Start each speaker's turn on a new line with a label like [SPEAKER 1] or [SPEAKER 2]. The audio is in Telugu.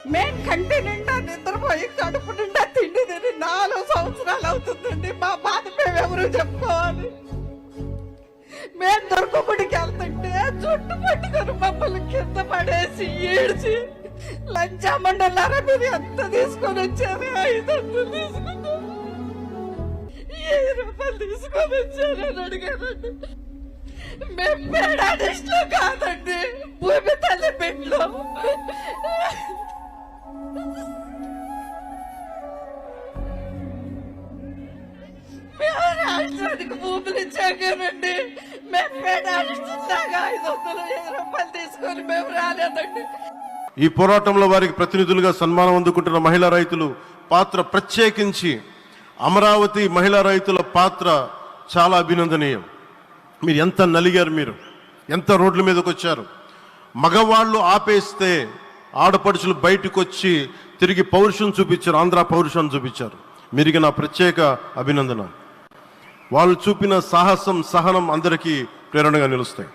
[SPEAKER 1] మేము కంటి నిండా నిద్రపోయి కడుపు నిండా తిండి తిని 4 సంవత్సరాలు అవుతుందండి. మా బాధ మేమెవరు చెప్పుకోవాలి? మేము దొరకకుడికి వెళ్తుంటే చుట్టు పట్టుకొని మమ్మల్ని కింద పడేసి ఈడ్చి లంచామండలారా మీరు ఎంత తీసుకొని వచ్చారు? 500 తీసుకున్నారు, 1000 రూపాయలు తీసుకొని వచ్చారని అడిగారండి. మేము పేడాడిస్టులు కాదండి, భూమి తల్లి బిడ్డలు. మేము రాష్ట్రానికి భూములు ఇచ్చాకనండి. మేము పేడాడిస్టులాగా 500 రూపాయలు తీసుకొని మేము రాలేదండి.
[SPEAKER 2] ఈ పోరాటంలో వారికి ప్రతినిధులుగా సన్మానం అందుకుంటున్న మహిళా రైతులు పాత్ర, ప్రత్యేకించి అమరావతి మహిళా రైతుల పాత్ర చాలా అభినందనీయం. మీరు ఎంత నలిగారు, మీరు ఎంత రోడ్ల మీదకి వచ్చారు. మగవాళ్ళు ఆపేస్తే ఆడపడుచులు బయటకు వచ్చి తిరిగి పౌరుషం చూపించారు, ఆంధ్ర పౌరుషాన్ని చూపించారు. మీరికి నా ప్రత్యేక అభినందన. వాళ్ళు చూపిన సాహసం, సహనం అందరికీ ప్రేరణగా నిలుస్తాయి.